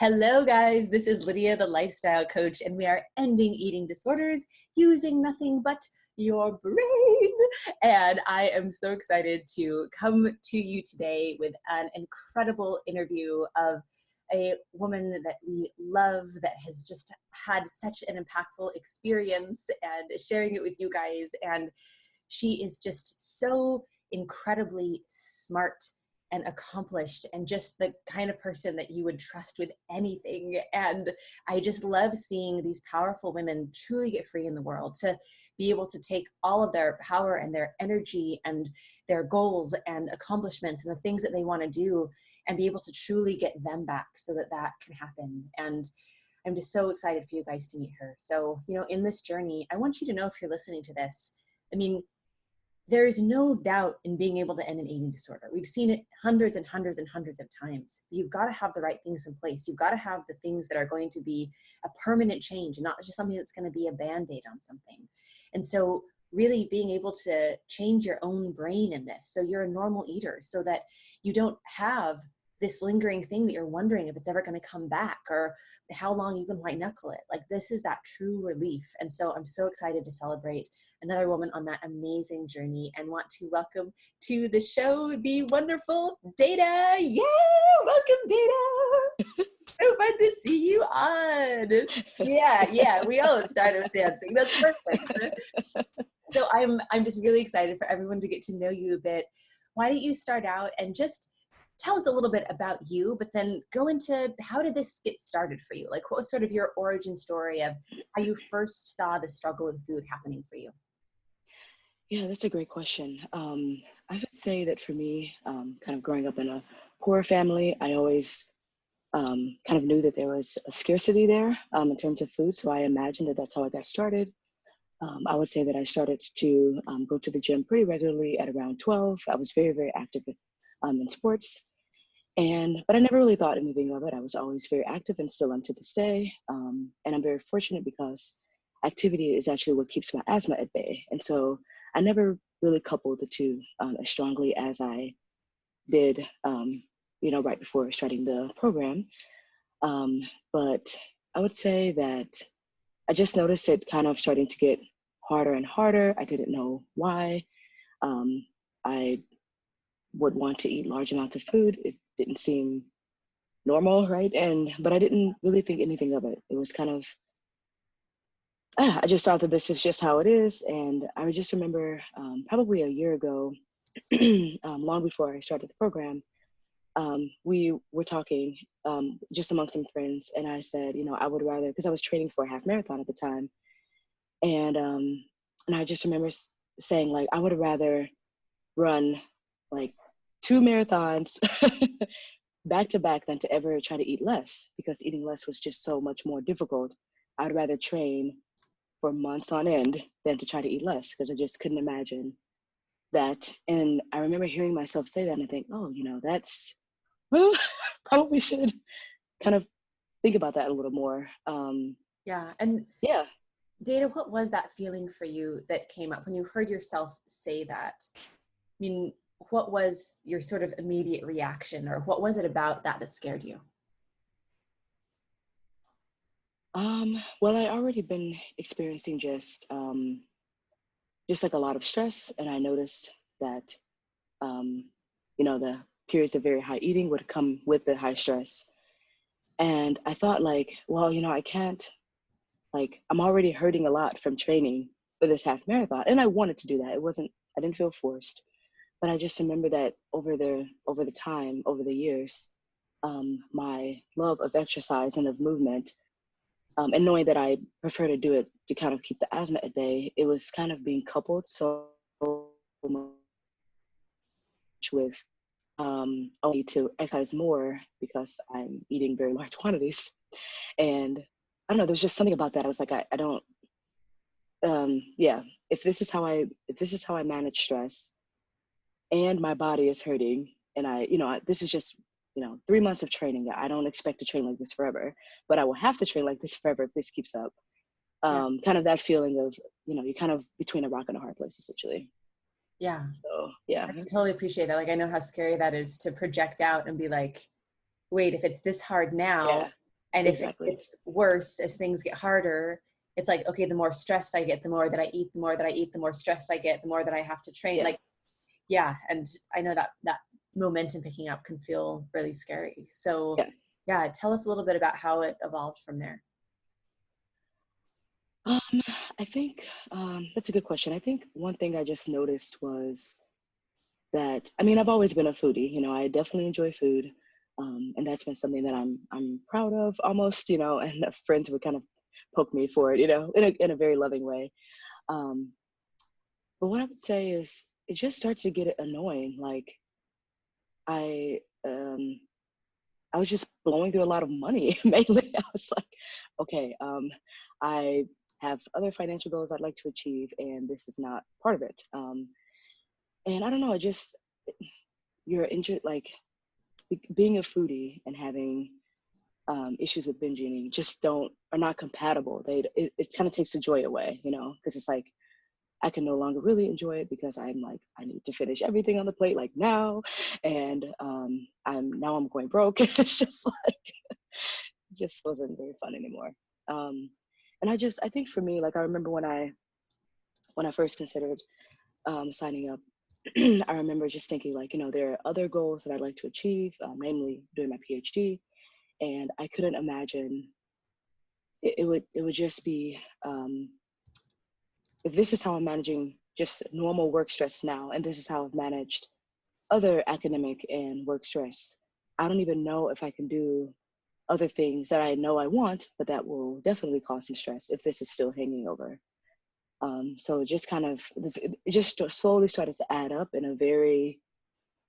Hello, guys. This is Lydia, the lifestyle coach, and we are ending eating disorders using nothing but your brain. And I am so excited to come to you today with an incredible interview of a woman that we love, that has just had such an impactful experience, and sharing it with you guys. And she is just so incredibly smart and accomplished, and just the kind of person that you would trust with anything. And I just love seeing these powerful women truly get free in the world, to be able to take all of their power and their energy and their goals and accomplishments and the things that they want to do, and be able to truly get them back so that that can happen. And I'm just so excited for you guys to meet her. So, in this journey, I want you to know, if you're listening to this, there is no doubt in being able to end an eating disorder. We've seen it hundreds and hundreds and hundreds of times. You've got to have the right things in place. You've got to have the things that are going to be a permanent change, and not just something that's going to be a Band-Aid on something. And so really being able to change your own brain in this, so you're a normal eater, so that you don't have this lingering thing that you're wondering if it's ever going to come back, or how long you can white knuckle it. Like, this is that true relief. And so I'm so excited to celebrate another woman on that amazing journey, and want to welcome to the show the wonderful Data. Yeah, welcome, Data. So fun to see you on. Yeah, we all started with dancing. That's perfect. So I'm just really excited for everyone to get to know you a bit. Why don't you start out and just tell us a little bit about you, but then go into, how did this get started for you? Like, what was sort of your origin story of how you first saw the struggle with food happening for you? Yeah, that's a great question. I would say that for me, kind of growing up in a poor family, I always kind of knew that there was a scarcity there in terms of food. So I imagined that that's how I got started. I would say that I started to go to the gym pretty regularly at around 12. I was very, very active in sports. But I never really thought anything of it. I was always very active, and still am to this day. And I'm very fortunate because activity is actually what keeps my asthma at bay. And so I never really coupled the two as strongly as I did, right before starting the program. But I would say that I just noticed it kind of starting to get harder and harder. I didn't know why. I would want to eat large amounts of food. It didn't seem normal, right? But I didn't really think anything of it. It was kind of, I just thought that this is just how it is. And I would just remember probably a year ago, long before I started the program, we were talking just among some friends, and I said, I would rather, because I was training for a half marathon at the time, and I just remember saying, like, I would rather run like 2 marathons back to back than to ever try to eat less, because eating less was just so much more difficult. I'd rather train for months on end than to try to eat less, because I just couldn't imagine that. And I remember hearing myself say that, and I think, oh, that's, well, probably should kind of think about that a little more. Yeah. And yeah. Data, what was that feeling for you that came up when you heard yourself say that? What was your sort of immediate reaction, or what was it about that scared you? Well, I already been experiencing just like a lot of stress, and I noticed that, the periods of very high eating would come with the high stress. And I thought, like, well, I can't, like, I'm already hurting a lot from training for this half marathon, and I wanted to do that. I didn't feel forced. But I just remember that over the years, my love of exercise and of movement, and knowing that I prefer to do it to kind of keep the asthma at bay, it was kind of being coupled so much with only to exercise more because I'm eating very large quantities. And I don't know, there's just something about that. I was like, I don't, if this is how I manage stress, and my body is hurting, and this is just, 3 months of training. I don't expect to train like this forever, but I will have to train like this forever if this keeps up. Kind of that feeling of, you're kind of between a rock and a hard place, essentially. Yeah. So, yeah. I totally appreciate that. Like, I know how scary that is to project out and be like, wait, if it's this hard now, And if it Exactly. gets worse as things get harder, it's like, okay, the more stressed I get, the more that I eat, the more that I eat, the more stressed I get, the more that I have to train. Yeah. Like, yeah. And I know that momentum picking up can feel really scary. So Yeah. yeah, tell us a little bit about how it evolved from there. Um, I think that's a good question. I think one thing I just noticed was that, I mean, I've always been a foodie, you know, I definitely enjoy food. And that's been something that I'm proud of almost, you know, and friends would kind of poke me for it, you know, in a very loving way. Um, but what I would say is it just starts to get annoying. Like I, um, I was just blowing through a lot of money mainly. I was like, okay, I have other financial goals I'd like to achieve, and this is not part of it. And I don't know, you're injured, like being a foodie and having issues with binge eating are not compatible. It kind of takes the joy away, you know, because it's like I can no longer really enjoy it because I'm like, I need to finish everything on the plate like now, and I'm going broke. It's just like it just wasn't very fun anymore. And I think for me, like I remember when I first considered signing up, I remember just thinking like, you know, there are other goals that I'd like to achieve, namely doing my PhD, and I couldn't imagine it would just be if this is how I'm managing just normal work stress now, and this is how I've managed other academic and work stress, I don't even know if I can do other things that I know I want, but that will definitely cause some stress if this is still hanging over. So it just slowly started to add up in a very,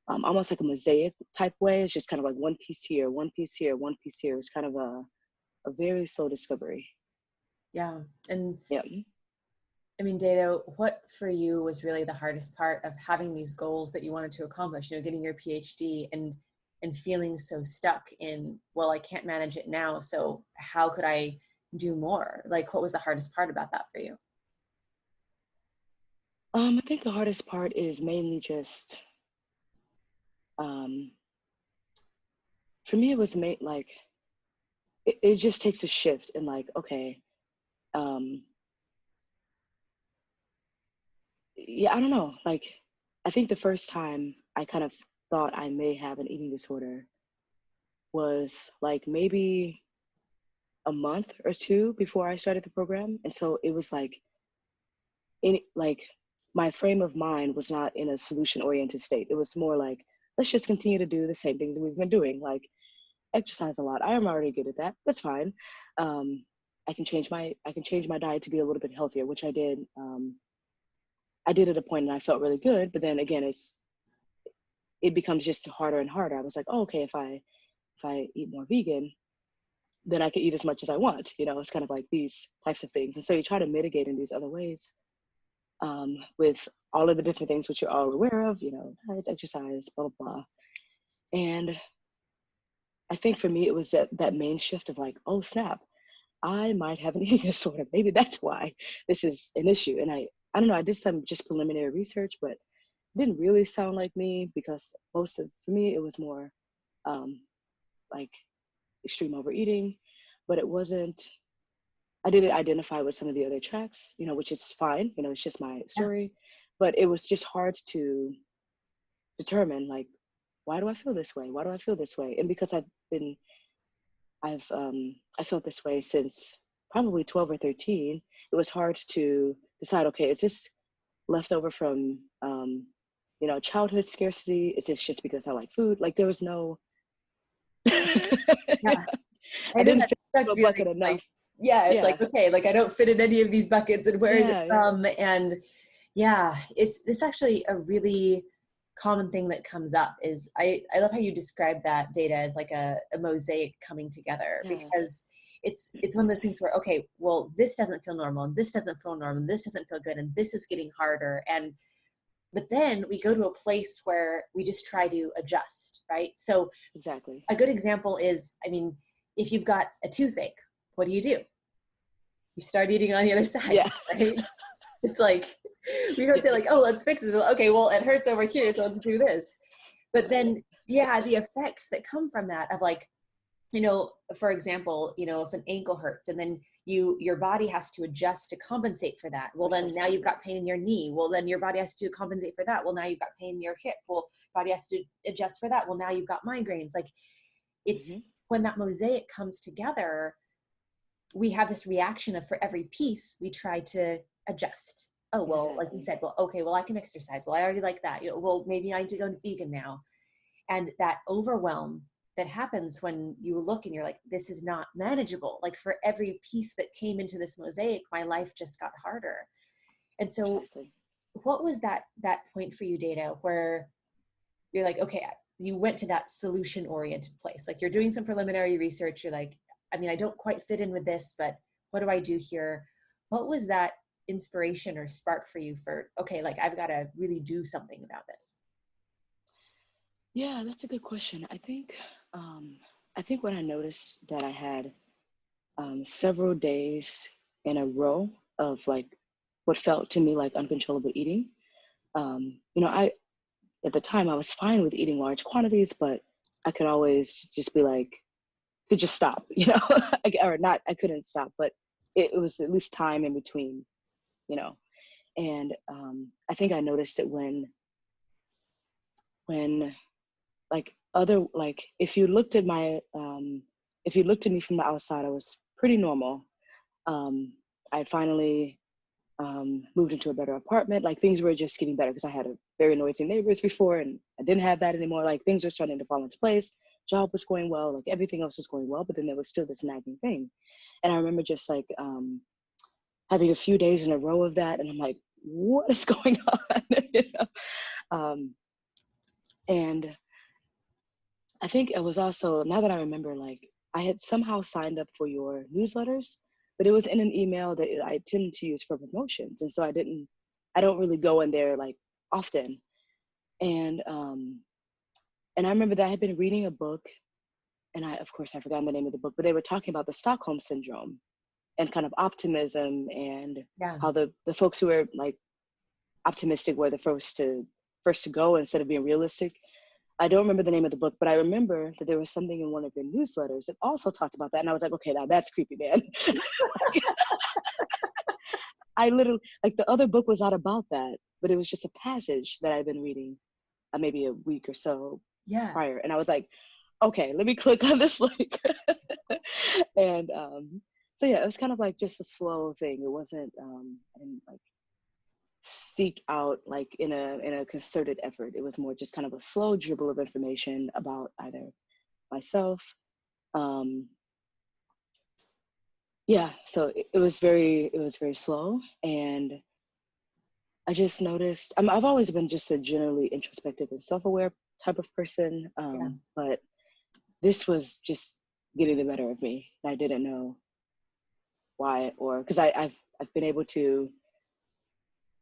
almost like a mosaic type way. It's just kind of like one piece here, one piece here, one piece here. It's kind of a very slow discovery. Yeah. And Yeah. I mean, Data, what for you was really the hardest part of having these goals that you wanted to accomplish, you know, getting your PhD and feeling so stuck in, well, I can't manage it now, so how could I do more? Like, what was the hardest part about that for you? I think the hardest part is mainly just, um, for me, it was like, it just takes a shift and like, okay, um, yeah, I don't know. Like, I think the first time I kind of thought I may have an eating disorder was like maybe a month or two before I started the program. And so it was like, like my frame of mind was not in a solution oriented state. It was more like, let's just continue to do the same things that we've been doing. Like exercise a lot. I am already good at that. That's fine. I can change my diet to be a little bit healthier, which I did. I did at a point and I felt really good, but then again, it becomes just harder and harder. I was like, oh, okay, if I eat more vegan, then I can eat as much as I want. You know, it's kind of like these types of things. And so you try to mitigate in these other ways, with all of the different things which you're all aware of, you know, diets, exercise, blah, blah, blah. And I think for me, it was that main shift of like, oh, snap, I might have an eating disorder. Maybe that's why this is an issue. And I don't know, I did some just preliminary research, but it didn't really sound like me because for me, it was more like extreme overeating, but it wasn't, I didn't identify with some of the other tracks, you know, which is fine, you know, it's just my Yeah. story, but it was just hard to determine like, why do I feel this way? Why do I feel this way? And because I felt this way since probably 12 or 13, it was hard to decide, okay, is this left over from, you know, childhood scarcity? Is this just because I like food? Like there was no, Yeah. I I know didn't that fit stuck into a feeling bucket like, enough. yeah, it's Yeah, like, okay, like I don't fit in any of these buckets and where is it yeah, yeah. from? And yeah, it's actually a really common thing that comes up is I love how you describe that Data as like a mosaic coming together, Yeah, because it's one of those things where, okay, well, this doesn't feel normal and this doesn't feel normal and this doesn't feel good and this is getting harder. And but then we go to a place where we just try to adjust, right? So exactly. a good example is, I mean, if you've got a toothache, what do? You start eating on the other side, Yeah, right? It's like, we don't yeah, say like, oh, let's fix it. Okay, well, it hurts over here, so let's do this. But then, yeah, the effects that come from that of like, For example, if an ankle hurts and then your body has to adjust to compensate for that. Well, then now you've got pain in your knee. Well, then your body has to compensate for that. Well, now you've got pain in your hip. Well, body has to adjust for that. Well, now you've got migraines. Like it's when that mosaic comes together, we have this reaction of for every piece, we try to adjust. Oh, well, Exactly. like you said, well, okay, well, I can exercise. Well, I already like that. Well, maybe I need to go vegan now. And that overwhelm that happens when you look and you're like, this is not manageable. Like for every piece that came into this mosaic, my life just got harder. And so what was that point for you, Data, where you're like, okay, you went to that solution oriented place. Like you're doing some preliminary research. You're like, I don't quite fit in with this, but what do I do here? What was that inspiration or spark for you for, okay, like I've got to really do something about this? Yeah, that's a good question. I think when I noticed that I had several days in a row of like what felt to me like uncontrollable eating. I at the time I was fine with eating large quantities, but I could always just be like, could just stop, or not. I couldn't stop, but it was at least time in between, And I think I noticed it when if you looked at me from the outside, I was pretty normal. I finally moved into a better apartment. Like things were just getting better because I had a very noisy neighbors before, and I didn't have that anymore. Like things were starting to fall into place. Job was going well, like everything else was going well, but then there was still this nagging thing. And I remember just like having a few days in a row of that, and I'm like, what is going on? And I think it was also, now that I remember, like I had somehow signed up for your newsletters, but it was in an email that I tend to use for promotions. And so I don't really go in there like often. And I remember that I had been reading a book, and of course I've forgotten the name of the book, but they were talking about the Stockholm syndrome and kind of optimism, and how the folks who were like optimistic were the first to go instead of being realistic. I don't remember the name of the book, but I remember that there was something in one of your newsletters that also talked about that. And I was like, okay, now that's creepy, man. I literally, like the other book was not about that, but it was just a passage that I'd been reading maybe a week or so prior. And I was like, okay, let me click on this link. And so yeah, it was kind of like just a slow thing. It wasn't, I didn't like seek out like in a concerted effort. It was more just kind of a slow dribble of information about either myself. So it was very slow, and I just noticed I've always been just a generally introspective and self-aware type of person, but this was just getting the better of me. I didn't know why, or because I've been able to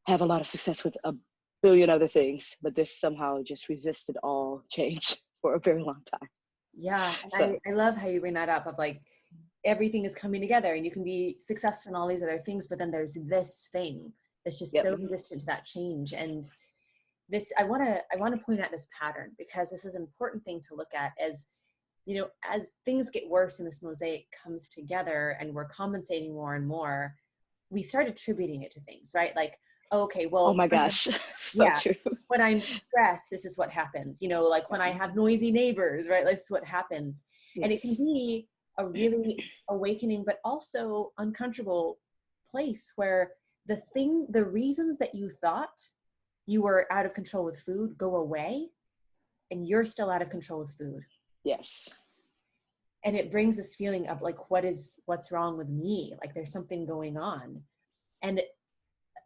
have a lot of success with a billion other things, but this somehow just resisted all change for a very long time. Yeah, so. I love how you bring that up of like everything is coming together and you can be successful in all these other things, but then there's this thing that's just so resistant to that change. And this, I want to point out this pattern, because this is an important thing to look at as things get worse and this mosaic comes together and we're compensating more and more, we start attributing it to things, right? Like, okay, well, oh my gosh, so true. When I'm stressed, this is what happens, like when I have noisy neighbors, right? This is what happens. And it can be a really awakening, but also uncomfortable place where the reasons that you thought you were out of control with food go away, and you're still out of control with food. Yes. And it brings this feeling of like, what's wrong with me? Like there's something going on. And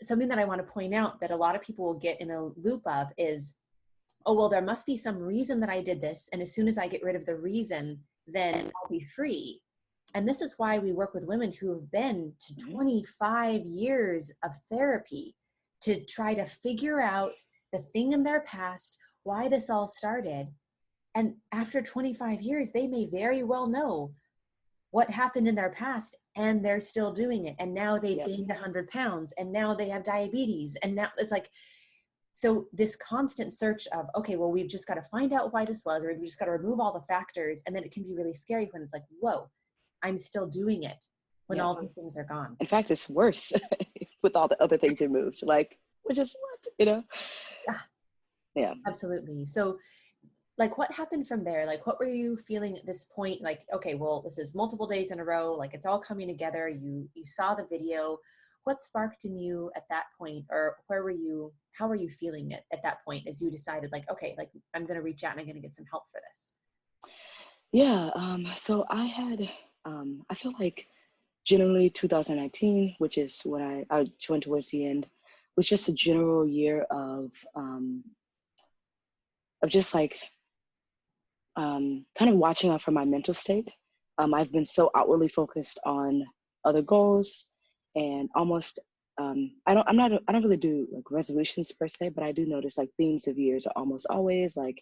something that I want to point out that a lot of people will get in a loop of is, oh, well, there must be some reason that I did this. And as soon as I get rid of the reason, then I'll be free. And this is why we work with women who have been to 25 years of therapy to try to figure out the thing in their past, why this all started. And after 25 years, they may very well know what happened in their past, and they're still doing it. And now they've gained 100 pounds, and now they have diabetes. And now it's like, So this constant search of, okay, well, we've just got to find out why this was, or we just got to remove all the factors. And then it can be really scary when it's like, whoa, I'm still doing it when Yeah. all these things are gone. In fact, it's worse with all the other things removed. Like, which is what, you know? Yeah, Yeah. absolutely. So like, what happened from there? Like, what were you feeling at this point? Like, okay, well, this is multiple days in a row. Like, it's all coming together. You saw the video. What sparked in you at that point, or how were you feeling it at that point as you decided, like, okay, like, I'm going to reach out and I'm going to get some help for this? Yeah. So I had, I feel like generally 2019, which is when I joined towards the end, was just a general year of just like kind of watching out for my mental state. I've been so outwardly focused on other goals and almost I don't really do like resolutions per se, but I do notice like themes of years are almost always like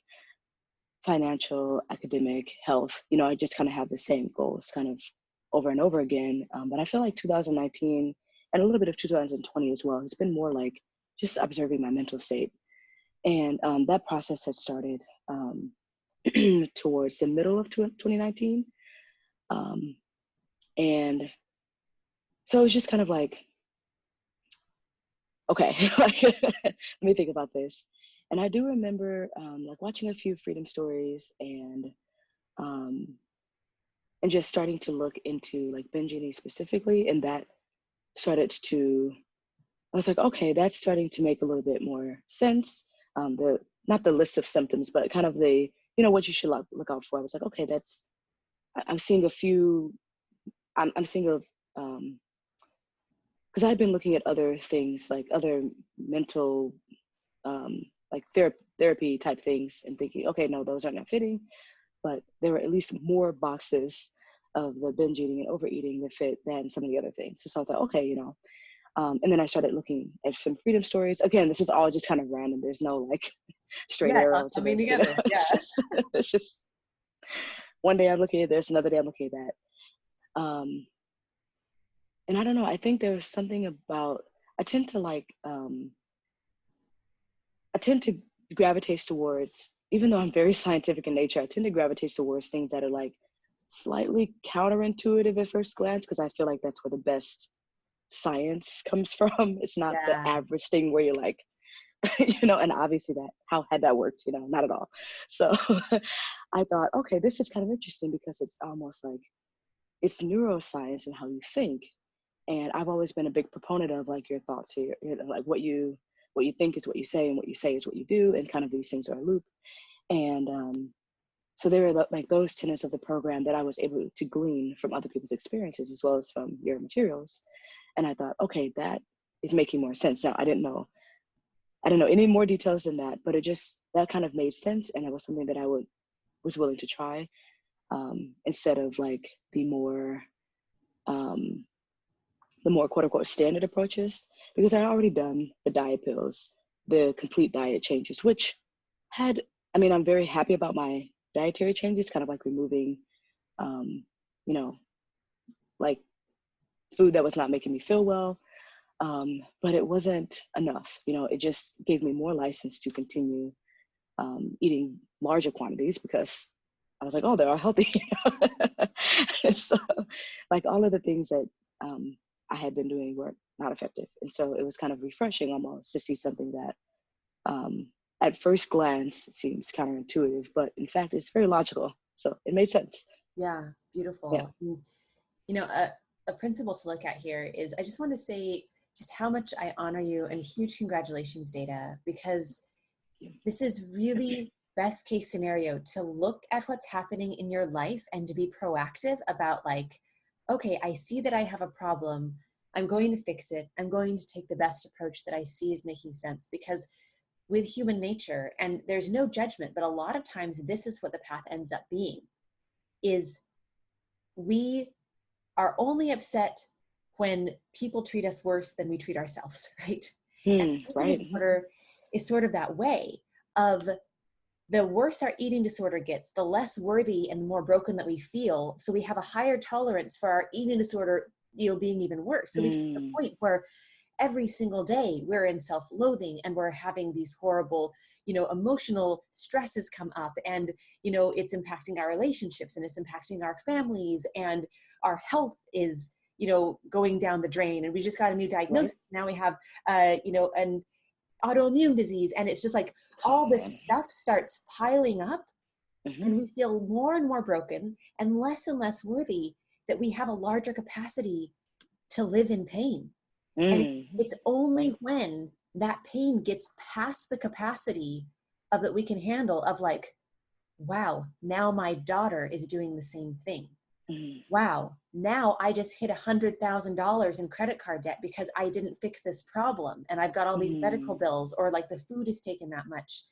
financial, academic, health. You know, I just kind of have the same goals kind of over and over again. But I feel like 2019 and a little bit of 2020 as well has been more like just observing my mental state. And that process had started towards the middle of 2019. And so it was just kind of like, okay, like, let me think about this. And I do remember like watching a few freedom stories um, and just starting to look into like binge eating specifically. And that started to, I was like, okay, that's starting to make a little bit more sense. Not the list of symptoms, but kind of the, you know, what you should look out for. I was like, okay, I'm seeing a few, I'm seeing a, because I've been looking at other things, like other mental, like therapy type things and thinking, okay, no, those are not fitting, but there were at least more boxes of the binge eating and overeating that fit than some of the other things. So I thought, okay, you know, and then I started looking at some freedom stories. Again, this is all just kind of random. There's no like straight Yeah, it's all arrow to coming this. You know? together. Yeah. It's just one day I'm looking at this, another day I'm looking at that. And I don't know, I think there was something about, I tend to like, I tend to gravitate towards, even though I'm very scientific in nature, I tend to gravitate towards things that are like slightly counterintuitive at first glance, because I feel like that's where the best science comes from. It's not the Yeah. average thing where you're like, you know, and obviously how had that worked, you know, not at all. So I thought, okay, this is kind of interesting because it's almost like it's neuroscience and how you think. And I've always been a big proponent of like your thoughts here, you know, like what you think is what you say and what you say is what you do, and kind of these things are a loop. And so there were like those tenets of the program that I was able to glean from other people's experiences as well as from your materials. And I thought, okay, that is making more sense now. I didn't know any more details than that, but that kind of made sense, and it was something that I was willing to try, instead of like the more quote unquote standard approaches, because I'd already done the diet pills, the complete diet changes, which I'm very happy about my dietary changes, kind of like removing, you know, like food that was not making me feel well. But it wasn't enough, you know, it just gave me more license to continue eating larger quantities because I was like, oh, they're all healthy. And so like all of the things that I had been doing were not effective. And so it was kind of refreshing almost to see something that at first glance seems counterintuitive, but in fact, it's very logical. So it made sense. Yeah. Yeah. Beautiful. You know, a principle to look at here is, I just want to say just how much I honor you, and huge congratulations, Data, because this is really best case scenario to look at what's happening in your life and to be proactive about like, okay, I see that I have a problem. I'm going to fix it. I'm going to take the best approach that I see is making sense, because with human nature, and there's no judgment, but a lot of times this is what the path ends up being, is we are only upset when people treat us worse than we treat ourselves, right? And eating Right. disorder is sort of that way of, the worse our eating disorder gets, the less worthy and more broken that we feel. So we have a higher tolerance for our eating disorder, you know, being even worse. So we get to the point where every single day we're in self-loathing and we're having these horrible, emotional stresses come up, and, it's impacting our relationships and it's impacting our families, and our health is, going down the drain, and we just got a new diagnosis. Right. Now we have, an autoimmune disease, and it's just like all this stuff starts piling up. Mm-hmm. And we feel more and more broken and less worthy, that we have a larger capacity to live in pain. And it's only when that pain gets past the capacity of that we can handle, of like, wow, now my daughter is doing the same thing. Wow, now I just hit $100,000 in credit card debt because I didn't fix this problem, and I've got all these medical bills, or like the food is taken that much.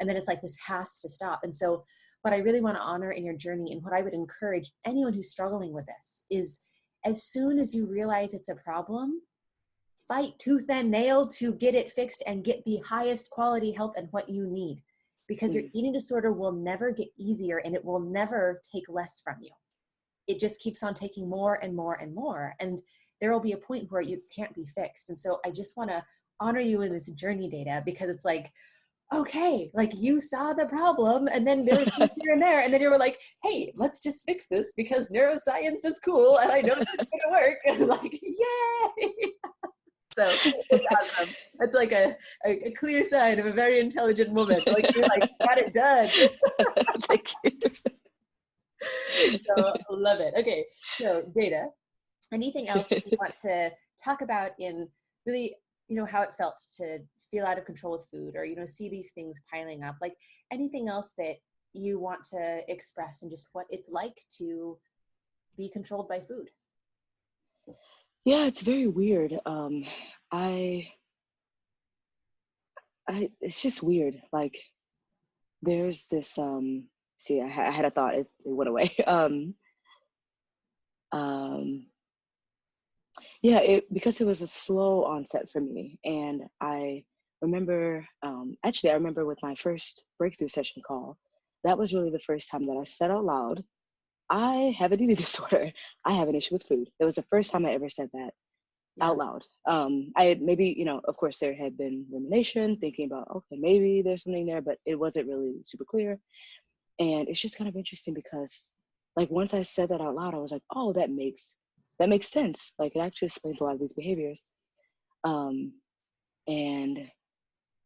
And then it's like, this has to stop. And so what I really want to honor in your journey, and what I would encourage anyone who's struggling with this, is as soon as you realize it's a problem, fight tooth and nail to get it fixed and get the highest quality help and what you need, because your eating disorder will never get easier, and it will never take less from you. It just keeps on taking more and more and more. And there will be a point where you can't be fixed. And so I just want to honor you in this journey, Data, because it's like, okay, like you saw the problem, and then there was here and there, and then you were like, hey, let's just fix this because neuroscience is cool and I know it's gonna work. And like, yay. So it's awesome. That's like a clear sign of a very intelligent woman. Like, you're like, got it done. Thank you. So love it. Okay, so Data, anything else that you want to talk about in really, how it felt to feel out of control with food, or, see these things piling up? Like anything else that you want to express, and just what it's like to be controlled by food? Yeah, it's very weird. It's just weird. Like there's this, I had a thought, it went away. Because it was a slow onset for me. And I remember, I remember with my first breakthrough session call, that was really the first time that I said out loud, I have an eating disorder. I have an issue with food. It was the first time I ever said that out loud. I had maybe, of course there had been rumination, thinking about, okay, maybe there's something there, but it wasn't really super clear. And it's just kind of interesting because like once I said that out loud, I was like, oh, that makes sense. Like it actually explains a lot of these behaviors. And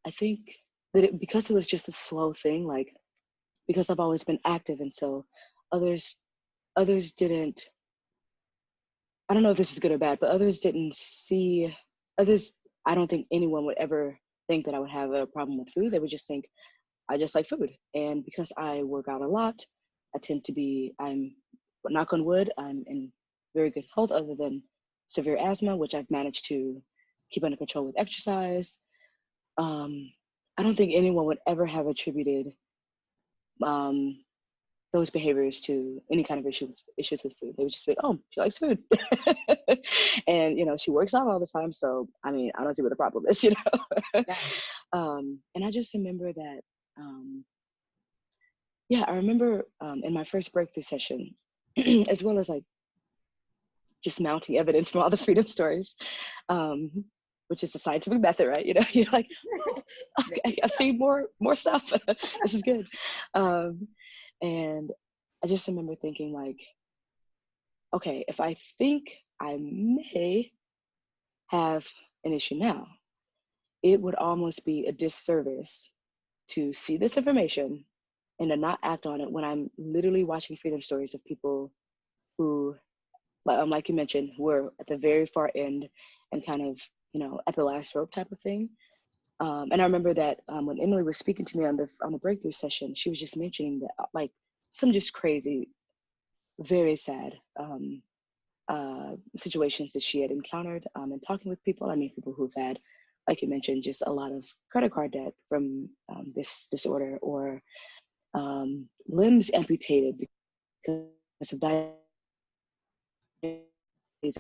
I think that because it was just a slow thing, like because I've always been active, and so others didn't, I don't know if this is good or bad, but others, I don't think anyone would ever think that I would have a problem with food. They would just think, I just like food. And because I work out a lot, I'm, knock on wood, I'm in very good health other than severe asthma, which I've managed to keep under control with exercise. I don't think anyone would ever have attributed those behaviors to any kind of issues with food. They would just be, oh, she likes food. And, she works out all the time. So, I mean, I don't see what the problem is, Yeah. And I just remember that, I remember in my first breakthrough session, as well as like just mounting evidence from all the freedom stories, which is the scientific method, right? You're like, okay, I see more stuff. This is good. And I just remember thinking like, okay, if I think I may have an issue now, it would almost be a disservice to see this information and to not act on it when I'm literally watching freedom stories of people who, like you mentioned, were at the very far end and kind of, at the last rope type of thing. And I remember that when Emily was speaking to me on the breakthrough session, she was just mentioning that like some just crazy, very sad situations that she had encountered and talking with people. I mean, people who've had, like you mentioned, just a lot of credit card debt from this disorder, or limbs amputated because of diabetes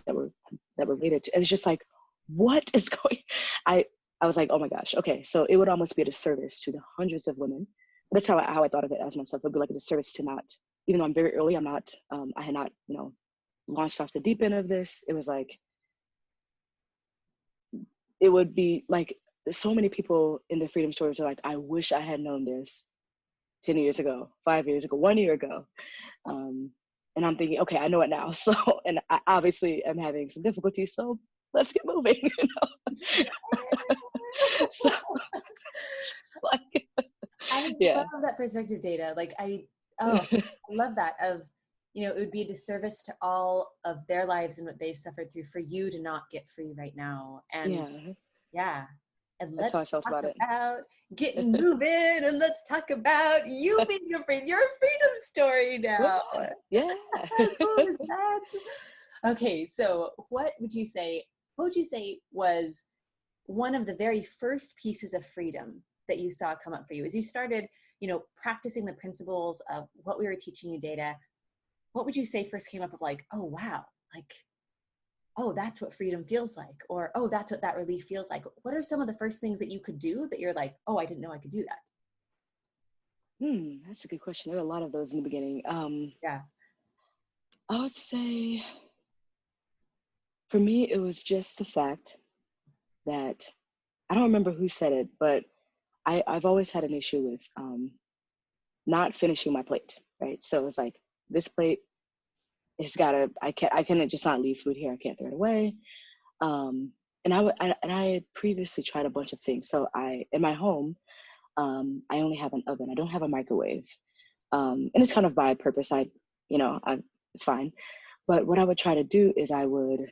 that were related to. It was just like, what is going? I was like, oh my gosh, okay. So it would almost be a disservice to the hundreds of women. That's how I thought of it as myself. It would be like a disservice to not, even though I'm very early, I had not, launched off the deep end of this. It was like, it would be like, there's so many people in the freedom stories are like, I wish I had known this 10 years ago, 5 years ago, 1 year ago. And I'm thinking, okay, I know it now. So, and I obviously am having some difficulties. So let's get moving, you know? So, just like, I yeah. love that perspective, Data. Like I love that of, you know, it would be a disservice to all of their lives and what they've suffered through for you to not get free right now. And Yeah, yeah. And that's let's how I felt talk about it. about getting moving, and let's talk about you being afraid. Your freedom story now. Yeah. What was that? Okay, so what would you say was one of the very first pieces of freedom that you saw come up for you as you started, you know, practicing the principles of what we were teaching you, Data? What would you say first came up of like, oh wow, like, oh, that's what freedom feels like, or oh, that's what that relief feels like? What are some of the first things that you could do that you're like, oh, I didn't know I could do that? That's a good question. There were a lot of those in the beginning. Yeah. I would say for me, it was just the fact that I don't remember who said it, but I've always had an issue with not finishing my plate, right? So it's like, this plate has gotta, I can't just not leave food here. I can't throw it away. And I had previously tried a bunch of things. So in my home, I only have an oven. I don't have a microwave. And it's kind of by purpose. It's fine. But what I would try to do is I would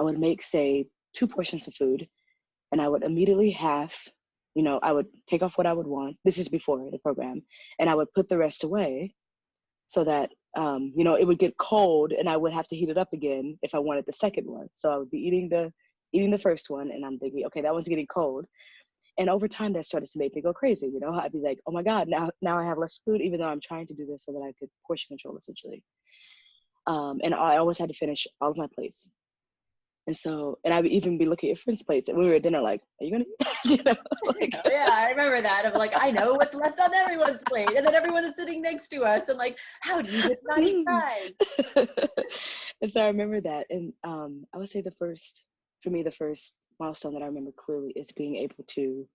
make, say, 2 portions of food, and I would immediately I would take off what I would want. This is before the program, and I would put the rest away so that it would get cold, and I would have to heat it up again if I wanted the second one. So I would be eating the first one, and I'm thinking, okay, that one's getting cold. And over time, that started to make me go crazy. You know, I'd be like, oh my God, now I have less food, even though I'm trying to do this so that I could portion control, essentially. And I always had to finish all of my plates. And so, and I would even be looking at friends' plates, and we were at dinner like, are you gonna eat? Like, Oh, yeah, I remember that. I'm like, I know what's left on everyone's plate. And then everyone is sitting next to us and like, how do you just not eat fries? And so I remember that. And I would say the first milestone that I remember clearly is being able to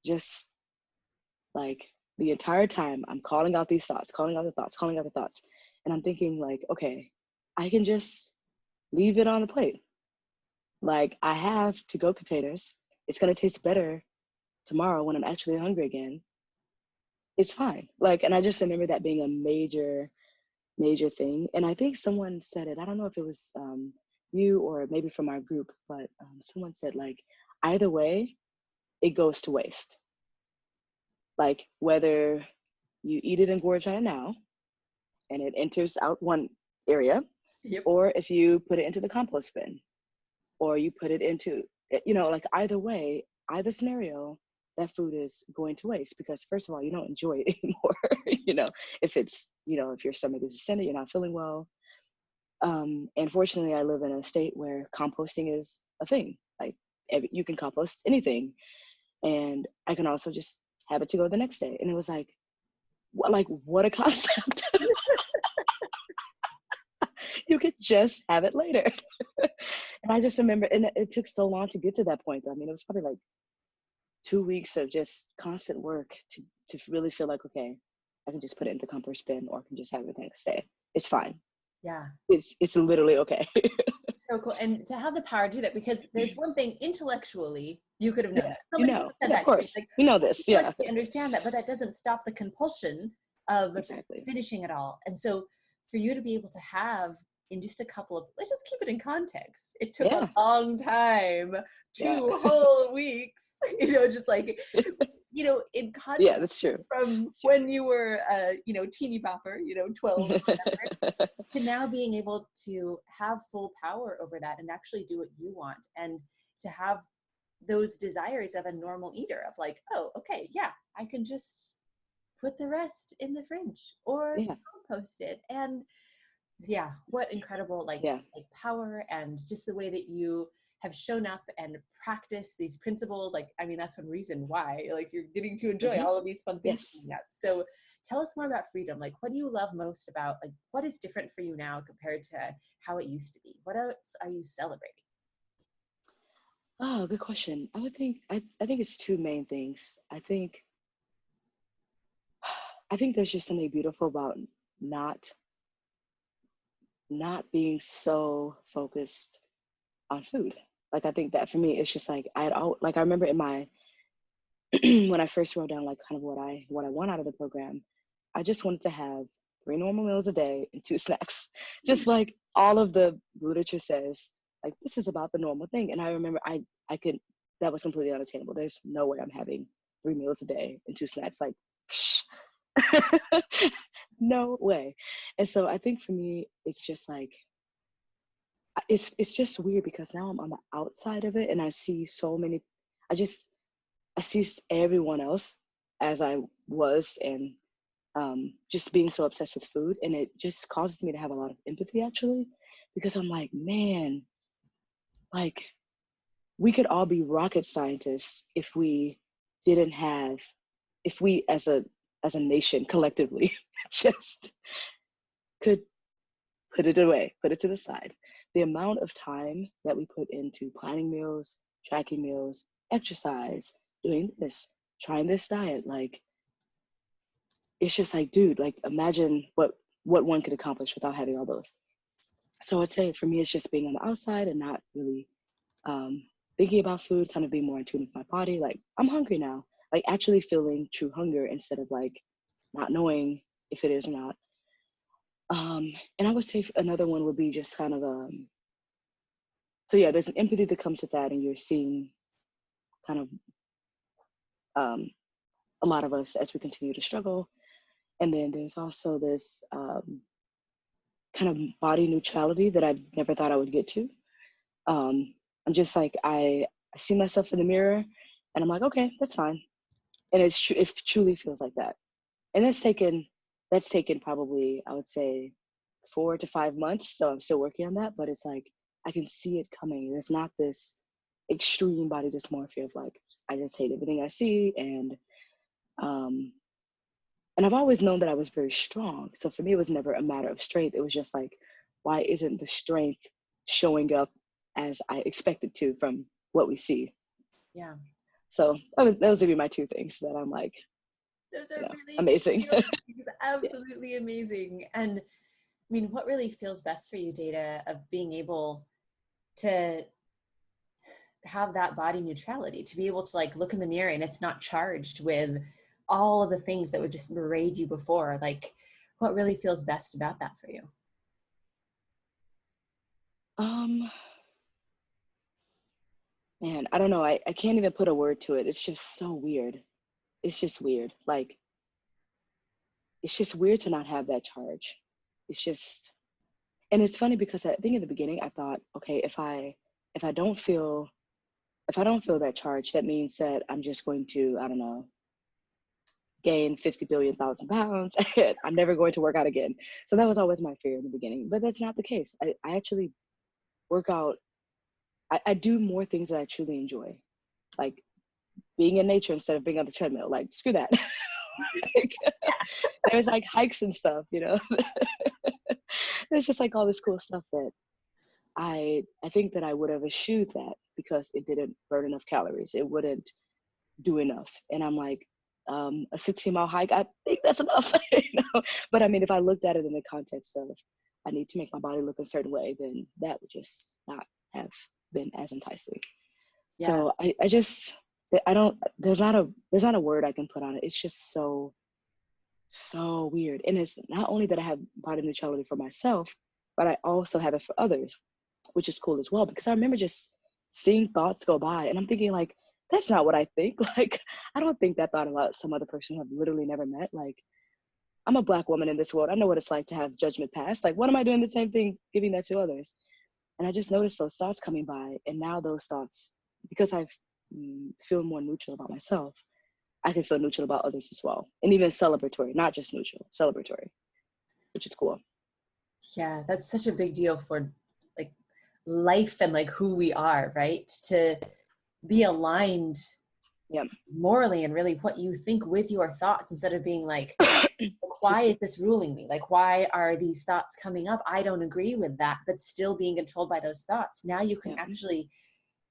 just, like, the entire time I'm calling out these thoughts, calling out the thoughts. And I'm thinking like, okay, I can just leave it on the plate. Like, I have to-go containers. It's going to taste better tomorrow when I'm actually hungry again. It's fine. Like, and I just remember that being a major, major thing. And I think someone said it, I don't know if it was you or maybe from our group, but someone said, like, either way, it goes to waste. Like, whether you eat it and gorge on it now and it enters out one area, Yep. or if you put it into the compost bin, or you put it into, like, either way, either scenario, that food is going to waste, because first of all, you don't enjoy it anymore. If it's, if your stomach is distended, you're not feeling well. And fortunately, I live in a state where composting is a thing. Like, you can compost anything. And I can also just have it to go the next day. And it was like, what a concept. You could just have it later. And I just remember, and it took so long to get to that point. I mean, it was probably like 2 weeks of just constant work to really feel like, okay, I can just put it in the compost bin, or I can just have it the next day. It's fine. Yeah. It's literally okay. So cool. And to have the power to do that, because there's one thing intellectually you could have known Yeah, that. Somebody could have said yeah, that of to you. course. Like, You know this, yeah. I understand that, but that doesn't stop the compulsion of Exactly. finishing it all. And so for you to be able to have in just a couple of, let's just keep it in context. It took Yeah. a long time, Yeah. 2 whole weeks, just like, in context Yeah, that's true. from when you were a, teeny bopper, 12 or whatever, to now being able to have full power over that and actually do what you want, and to have those desires of a normal eater of like, oh, okay, yeah, I can just put the rest in the fridge or Yeah. compost it. And yeah, what incredible like power, and just the way that you have shown up and practice these principles. Like, I mean, that's one reason why like you're getting to enjoy all of these fun things. Yes. So tell us more about freedom. Like, what do you love most about, like, what is different for you now compared to how it used to be? What else are you celebrating? Oh, good question. I would think I think it's two main things. I think there's just something beautiful about not not being so focused on food. Like I think that for me, it's just like like I remember in my when I first wrote down like kind of what I want out of the program, I just wanted to have 3 normal meals a day and 2 snacks. Just like all of the literature says, like this is about the normal thing. And I remember I could that was completely unattainable. There's no way I'm having 3 meals a day and 2 snacks. Like no way. And so I think for me, it's just like it's just weird because now I'm on the outside of it and I see so many. I just I see everyone else as I was, and just being so obsessed with food, and it just causes me to have a lot of empathy actually, because I'm like, man, like we could all be rocket scientists if we didn't have, if we as a nation collectively just could put it away, put it to the side. The amount of time that we put into planning meals, tracking meals, exercise, doing this, trying this diet, like it's just like, dude, like imagine what one could accomplish without having all those. So I'd say for me, it's just being on the outside and not really thinking about food, kind of being more in tune with my body. Like I'm hungry now, like actually feeling true hunger instead of like not knowing if it is or not. And I would say another one would be just kind of so yeah, there's an empathy that comes with that, and you're seeing kind of a lot of us as we continue to struggle. And then there's also this kind of body neutrality that I never thought I would get to. I'm just like I see myself in the mirror, and I'm like, okay, that's fine, and it truly feels like that. And that's taken probably, I would say, 4 to 5 months. So I'm still working on that, but it's like I can see it coming. There's not this extreme body dysmorphia of like I just hate everything I see, um and I've always known that I was very strong. So for me, it was never a matter of strength. It was just like, why isn't the strength showing up as I expected to from what we see? Yeah. So those would be my two things that I'm like, Those are really amazing. Yeah. absolutely amazing. And I mean, what really feels best for you, Data, of being able to have that body neutrality, to be able to like look in the mirror and it's not charged with all of the things that would just berate you before? Like, what really feels best about that for you? Um, Man, I don't know. I can't even put a word to it. It's just so weird. It's just weird. Like, it's just weird to not have that charge. It's just, and it's funny because I think in the beginning I thought, okay, if I don't feel if I don't feel that charge, that means that I'm just going to, I don't know, gain 50 billion thousand pounds and I'm never going to work out again. So that was always my fear in the beginning. But that's not the case. I actually work out. I do more things that I truly enjoy. Like being in nature instead of being on the treadmill. Like, screw that. Like, there's like hikes and stuff, you know. There's just like all this cool stuff that I think that I would have eschewed that because it didn't burn enough calories. It wouldn't do enough. And I'm like, a 16-mile hike, I think that's enough, you know. But I mean, if I looked at it in the context of I need to make my body look a certain way, then that would just not have been as enticing. Yeah. So I just I don't there's not a word I can put on it. It's just so weird. And it's not only that I have body neutrality for myself, but I also have it for others, which is cool as well. Because I remember just seeing thoughts go by and I'm thinking like, that's not what I think. Like, I don't think that thought about some other person who I've literally never met. Like, I'm a Black woman in this world. I know what it's like to have judgment passed. Like, what am I doing the same thing, giving that to others? And I just noticed those thoughts coming by. And now those thoughts, because I've feel more neutral about myself, I can feel neutral about others as well. And even celebratory, not just neutral, celebratory, which is cool. Yeah, that's such a big deal for like life and like who we are, right? To be aligned Yeah. morally and really what you think with your thoughts, instead of being like, why is this ruling me? Like, why are these thoughts coming up? I don't agree with that, but still being controlled by those thoughts. Now you can actually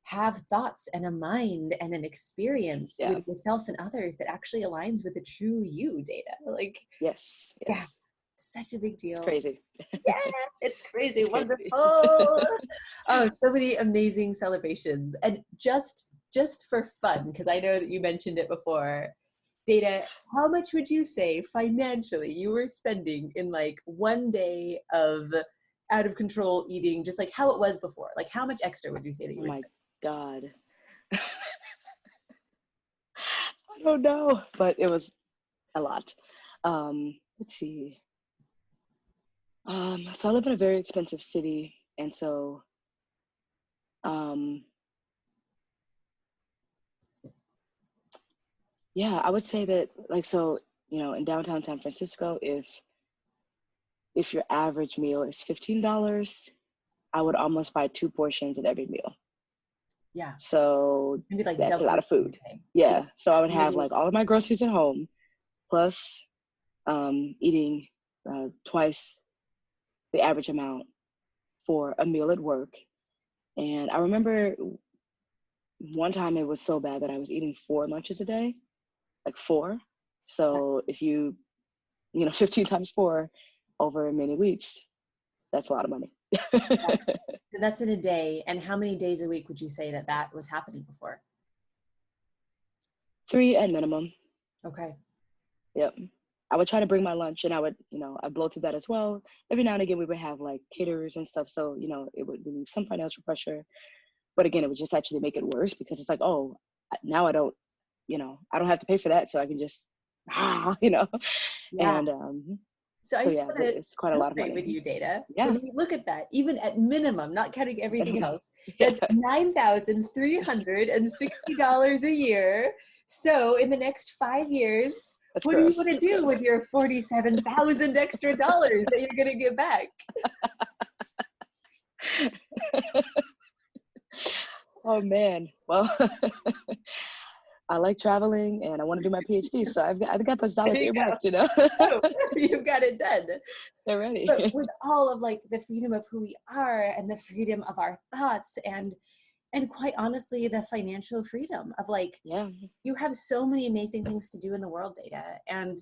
have thoughts and a mind and an experience Yeah. with yourself and others that actually aligns with the true you, Data. Like, Yes. yeah, Yes. such a big It's deal. crazy. Yeah, it's crazy, It's wonderful. crazy. Oh, so many amazing celebrations. And just for fun, because I know that you mentioned it before, Data, how much would you say financially you were spending in like one day of out of control eating, just like how it was before? Like how much extra would you say that you Oh were my spending? God. I don't know, but it was a lot. Let's see. So I live in a very expensive city, and so um, yeah, I would say that like so, in downtown San Francisco, if your average meal is $15, I would almost buy 2 portions at every meal. Yeah, So maybe like that's a double lot your of food. thing. Yeah, Yeah. So I would have really. like all of my groceries at home, plus eating twice the average amount for a meal at work. And I remember one time it was so bad that I was eating 4 lunches a day, like four. So if 15 times four over many weeks, that's a lot of money. So that's in a day. And how many days a week would you say that that was happening before? 3 at minimum. Okay. Yep. I would try to bring my lunch, and I blow through that as well. Every now and again, we would have like caterers and stuff. So, it would relieve some financial pressure. But again, it would just actually make it worse because it's like, oh, now I don't have to pay for that. So I can just, you know, Yeah. and So I so just yeah, want to it's quite a lot of celebrate money. with you, Data. Yeah. When we look at that, even at minimum, not counting everything else, Yeah. that's $9,360 a year. So in the next 5 years, That's what do you gross. want to That's do with gross. your 47,000 extra dollars that you're going to give back? Oh man. Well, I like traveling and I want to do my PhD. So I've got those There dollars you go. earmarked, Boom. You've got it done. They're But ready. with all of like the freedom of who we are and the freedom of our thoughts and quite honestly the financial freedom of like Yeah. you have so many amazing things to do in the world, Data, and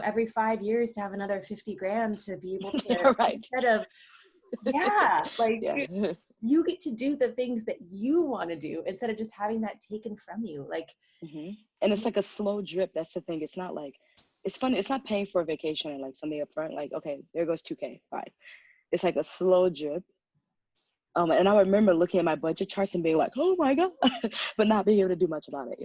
every 5 years to have another 50 grand to be able to, All right. instead of, yeah, like Yeah. you get to do the things that you want to do instead of just having that taken from you. Like, And it's like a slow drip. That's the thing. It's not like, it's funny. It's not paying for a vacation or like something up front. Like, okay, there goes 2K. Fine. It's like a slow drip. And I remember looking at my budget charts and being like, oh my God, but not being able to do much about it,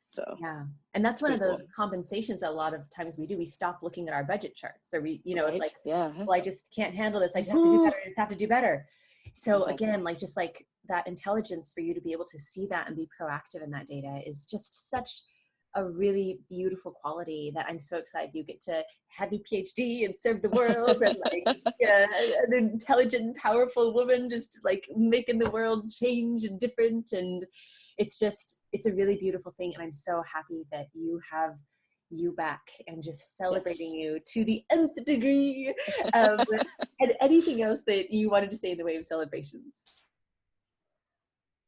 So yeah. And that's it's one of pretty those cool. compensations that a lot of times we do. We stop looking at our budget charts. So it's Right? like, Yeah. well, I just can't handle this. I just have to do Woo. better. I just have to do better. So Exactly. again, like just like that intelligence for you to be able to see that and be proactive in that, Data, is just such a really beautiful quality that I'm so excited you get to have your PhD and serve the world and like, yeah, an intelligent, powerful woman just like making the world change and different. And it's a really beautiful thing. And I'm so happy that you have you back and just celebrating Yes. you to the nth degree. And anything else that you wanted to say in the way of celebrations?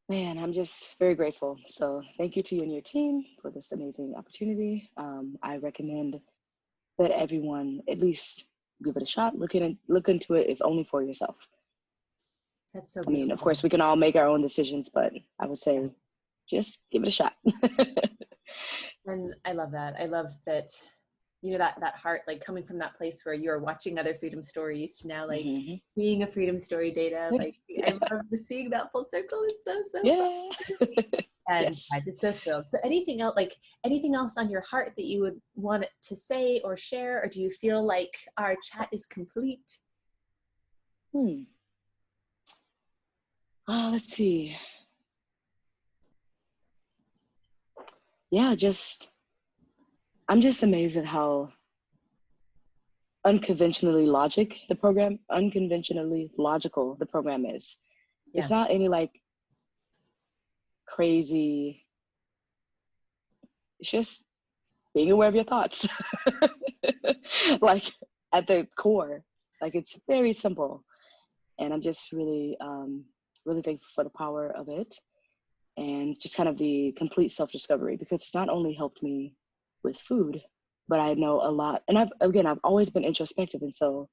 Man, I'm just very grateful. So thank you to you and your team for this amazing opportunity. I recommend that everyone at least give it a shot. Look into it, if only for yourself. That's so I mean, of beautiful. course, we can all make our own decisions, but I would Yeah. say just give it a shot. And I love that. I love that, that heart, like coming from that place where you're watching other freedom stories to now like being a freedom story, Data. Like I Yeah. love seeing that full circle. It's so fun. Yeah. And I'm Yes. just so thrilled. So anything else on your heart that you would want to say or share, or do you feel like our chat is complete? Let's see. Yeah, I'm just amazed at how unconventionally logical the program is. Yeah. It's not any like crazy, it's just being aware of your thoughts. Like at the core, like it's very simple. And I'm just really, really thankful for the power of it. and just kind of the complete self-discovery, because it's not only helped me with food, but I know a lot. And I've always been introspective. And so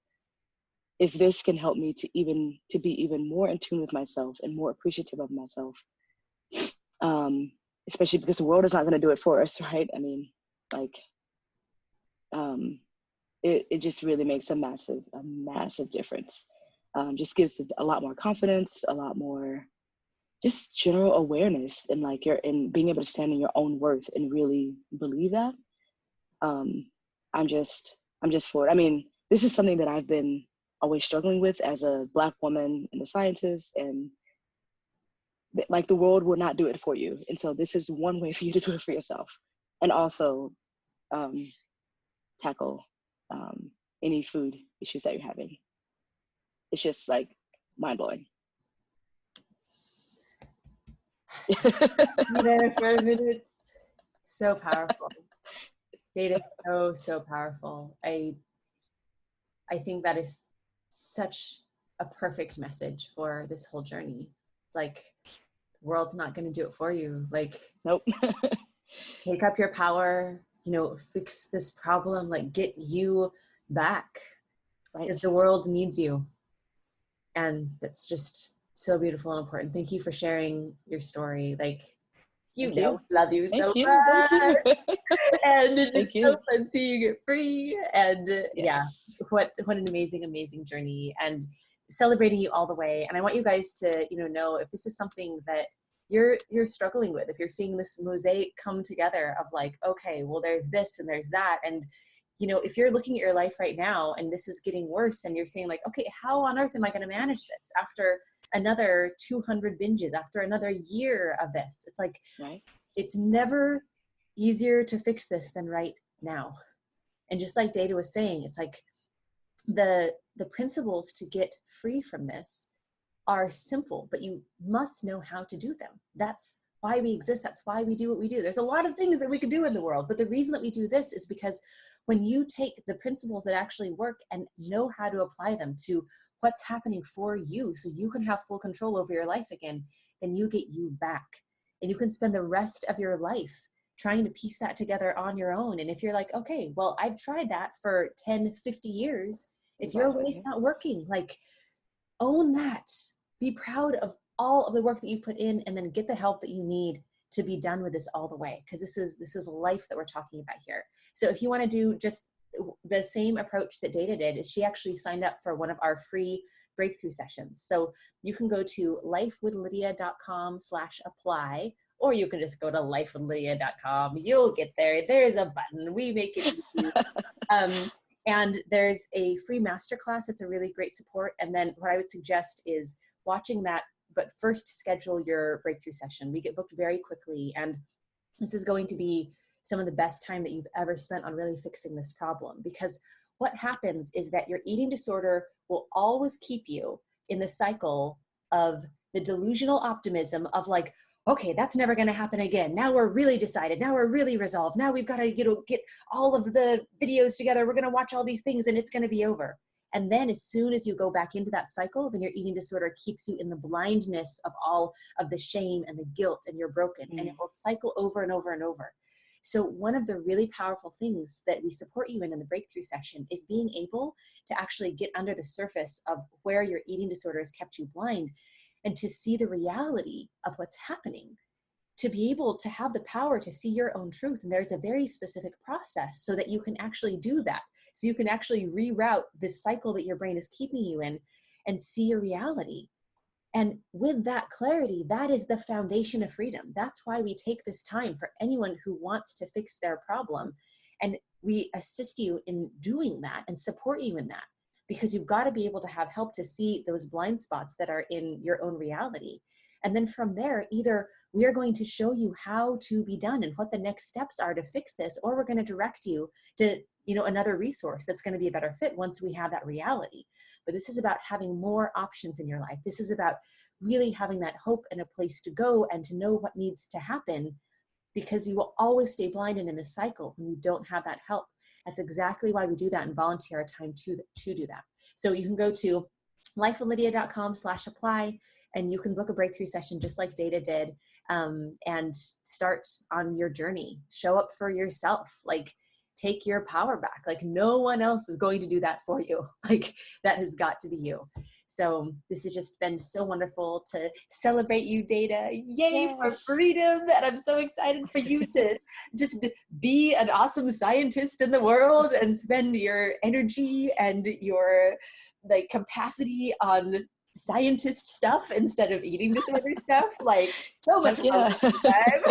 if this can help me to be even more in tune with myself and more appreciative of myself, especially because the world is not going to do it for us, right? I mean, like, it just really makes a massive difference. Just gives a lot more confidence, a lot more just general awareness, and like and being able to stand in your own worth and really believe that. I'm just for it. I mean, this is something that I've been always struggling with as a Black woman in the sciences, and like the world will not do it for you. And so this is one way for you to do it for yourself, and also tackle any food issues that you're having. It's just like mind blowing. Be there for a minute. So powerful. Data is so powerful. I think that is such a perfect message for this whole journey. It's like the world's not going to do it for you. Like, nope. Take up your power, fix this problem, like get you back. Right. Because the world needs you. And that's just so beautiful and important. Thank you for sharing your story. Like, love you so much. And it's just so fun seeing you get free. And what an amazing journey, and celebrating you all the way. And I want you guys to, know if this is something that you're struggling with, if you're seeing this mosaic come together of like, okay, well, there's this and there's that. And if you're looking at your life right now and this is getting worse, and you're saying like, okay, how on earth am I going to manage this after another 200 binges, after another year of this? It's like, right. It's never easier to fix this than right now. And just like Data was saying, it's like the principles to get free from this are simple, but you must know how to do them. That's why we exist. That's why we do what we do. There's a lot of things that we could do in the world, but the reason that we do this is because when you take the principles that actually work and know how to apply them to what's happening for you, so you can have full control over your life again, then you get you back. And you can spend the rest of your life trying to piece that together on your own. And if you're like, okay, well, I've tried that for 10, 50 years. If your way's not working, like, own that. Be proud of all of the work that you put in, and then get the help that you need to be done with this all the way. Because this is life that we're talking about here. So if you want to do just the same approach that Data did, is she actually signed up for one of our free breakthrough sessions. So you can go to lifewithlydia.com/apply, or you can just go to lifewithlydia.com. You'll get there. There's a button. We make it easy. And there's a free masterclass. It's a really great support. And then what I would suggest is watching that, but first schedule your breakthrough session. We get booked very quickly, and this is going to be some of the best time that you've ever spent on really fixing this problem. Because what happens is that your eating disorder will always keep you in the cycle of the delusional optimism of like, okay, that's never going to happen again. Now we're really decided. Now we're really resolved. Now we've got to, get all of the videos together. We're going to watch all these things and it's going to be over. And then as soon as you go back into that cycle, then your eating disorder keeps you in the blindness of all of the shame and the guilt, and you're broken. And it will cycle over and over and over. So one of the really powerful things that we support you in the breakthrough session is being able to actually get under the surface of where your eating disorder has kept you blind, and to see the reality of what's happening, to be able to have the power to see your own truth. And there's a very specific process so that you can actually do that. So you can actually reroute this cycle that your brain is keeping you in and see your reality. And with that clarity, that is the foundation of freedom. That's why we take this time for anyone who wants to fix their problem. And we assist you in doing that and support you in that, because you've got to be able to have help to see those blind spots that are in your own reality. And then from there, either we are going to show you how to be done and what the next steps are to fix this, or we're going to direct you to another resource that's going to be a better fit once we have that reality. But this is about having more options in your life. This is about really having that hope and a place to go and to know what needs to happen, because you will always stay blind and in this cycle when you don't have that help. That's exactly why we do that and volunteer our time to do that. So you can go to lifewithlydia.com/apply, and you can book a breakthrough session just like Data did, and start on your journey. Show up for yourself. Like, take your power back. Like, no one else is going to do that for you. Like, that has got to be you. So this has just been so wonderful to celebrate you, Data. Yay for freedom. And I'm so excited for you to just be an awesome scientist in the world and spend your energy and your like capacity on scientist stuff instead of eating disorder stuff. Like, so much fun time.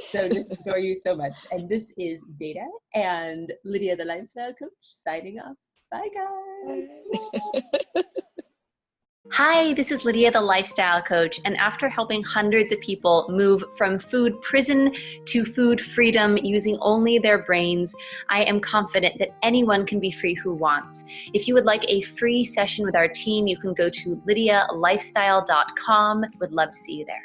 So just adore you so much. And this is Data and Lydia, the lifestyle coach, signing off. Bye, guys. Hi, this is Lydia, the lifestyle coach. And after helping hundreds of people move from food prison to food freedom using only their brains, I am confident that anyone can be free who wants. If you would like a free session with our team, you can go to lydialifestyle.com. Would love to see you there.